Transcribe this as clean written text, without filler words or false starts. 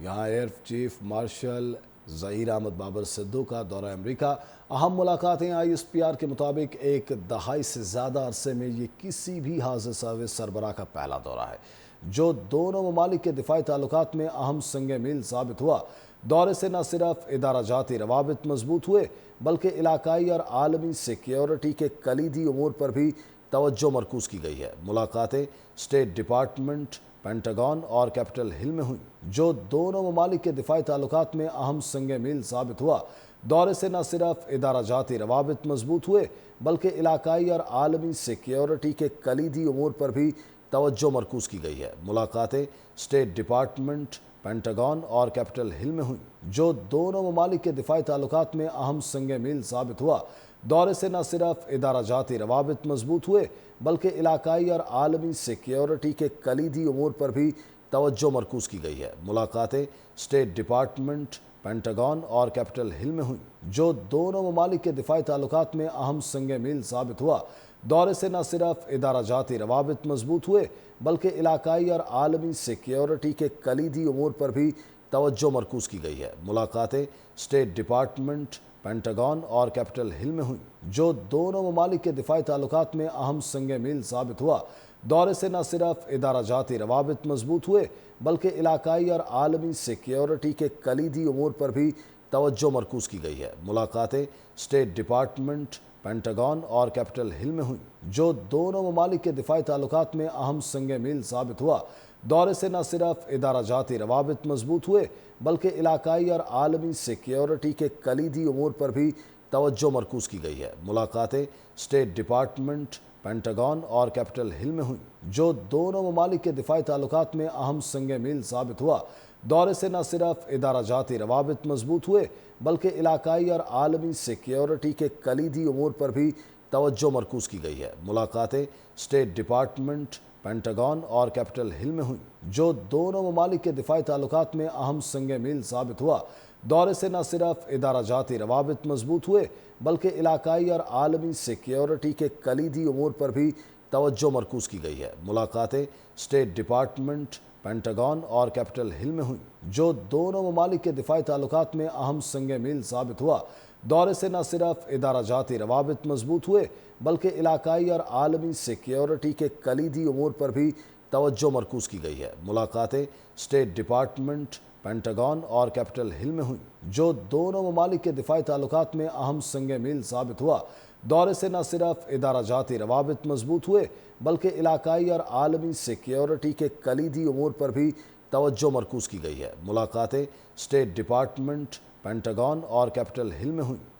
यहाँ air chief marshal Zaheer Ahmed Babar Sidhu का दौरा अमरीका। अहम मुलाकातें ISPR के मुताबिक एक दहाई से ज़्यादा अरसे में ये किसी भी हाज़िर सर्विस सरबराह का पहला दौरा है जो दोनों ममालिक के दिफाई ताल्लुकात में अहम संग मील साबित हुआ। दौरे से न सिर्फ इदारा जाती रवाबित मजबूत हुए बल्कि इलाकाई और आलमी सिक्योरिटी के कलीदी उमूर पर भी तवज्जो मरकूज़ की गई है। मुलाकातें स्टेट डिपार्टमेंट, पेंटागन और कैपिटल हिल में हुई जो दोनों ममालिक के दिफाई ताल्लुकात में अहम संग मील साबित हुआ। दौरे से न सिर्फ इदारा जाती रवाबित मजबूत हुए बल्कि इलाकाई और आलमी सिक्योरिटी के कलीदी उमूर पर भी तवज्जो मरकूज़ की गई है। मुलाकातें स्टेट डिपार्टमेंट, पेंटागन और कैपिटल हिल में हुई जो दोनों ममालिक के दिफाई ताल्लुकात में अहम संग मील साबित हुआ। दौरे से न सिर्फ इदारा जाती रवाबित मजबूत हुए बल्कि इलाकाई और आलमी सिक्योरिटी के कलीदी उमूर पर भी तवज्जो मरकूज़ की गई है। मुलाकातें स्टेट डिपार्टमेंट, पेंटागन और कैपिटल हिल में हुई जो दोनों ममालिक के दिफाई ताल्लुकात में अहम संग मील साबित हुआ। दौरे से न सिर्फ इदारा जाती रवाबित मजबूत हुए बल्कि इलाकाई और आलमी सिक्योरिटी के कलीदी उमूर पर भी तवज्जो मरकूज़ की गई है। मुलाकातें स्टेट डिपार्टमेंट, पेंटागन और कैपिटल हिल में हुई जो दोनों ममालिक के दिफाई ताल्लुकात में अहम संग मील साबित हुआ। दौरे से न सिर्फ इदारा जाती रवाबित मजबूत हुए बल्कि इलाकाई और आलमी सिक्योरिटी के कलीदी उमूर पर भी तवज्जो मरकूज़ की गई है। मुलाकातें स्टेट डिपार्टमेंट, पेंटागन और कैपिटल हिल में हुई जो दोनों ममालिक के दिफाई ताल्लुकात में अहम संग मील साबित हुआ। दौरे से न सिर्फ इदारा जाती रवाबित मजबूत हुए बल्कि इलाकाई और आलमी सिक्योरिटी के कलीदी उमूर पर भी तवज्जो मरकूज़ की गई है। मुलाकातें स्टेट डिपार्टमेंट, पेंटागन और कैपिटल हिल में हुई जो दोनों ममालिक के दिफाई ताल्लुकात में अहम संग मील साबित हुआ। दौरे से न सिर्फ इदारा जाती रवाबित मजबूत हुए बल्कि इलाकाई और आलमी सिक्योरिटी के कलीदी उमूर पर भी तवज्जो मरकूज़ की गई है। मुलाकातें स्टेट डिपार्टमेंट, पेंटागन और कैपिटल हिल में हुई जो दोनों ममालिक के दिफाई ताल्लुकात में अहम संग मील साबित हुआ। दौरे से न सिर्फ इदारा जाती रवाबित मजबूत हुए बल्कि इलाकाई और आलमी सिक्योरिटी के कलीदी उमूर पर भी तवज्जो मरकूज़ की गई है। मुलाकातें स्टेट डिपार्टमेंट, पेंटागन और कैपिटल हिल में हुई जो दोनों ममालिक के दिफाई ताल्लुकात में अहम संग मील साबित हुआ। दौरे से न सिर्फ इदारा जाती रवाबित मजबूत हुए बल्कि इलाकाई और आलमी सिक्योरिटी के कलीदी उमूर पर भी तवज्जो मरकूज़ की गई है। मुलाकातें स्टेट डिपार्टमेंट, पेंटागन और कैपिटल हिल में हुई जो दोनों ममालिक के दिफाई ताल्लुकात में अहम संग मील साबित हुआ। दौरे से न सिर्फ इदारा जाती रवाबित मजबूत हुए बल्कि इलाकाई और आलमी सिक्योरिटी के कलीदी उमूर पर भी तवज्जो मरकूज़ की गई है। मुलाकातें स्टेट डिपार्टमेंट, पेंटागन और कैपिटल हिल में हुई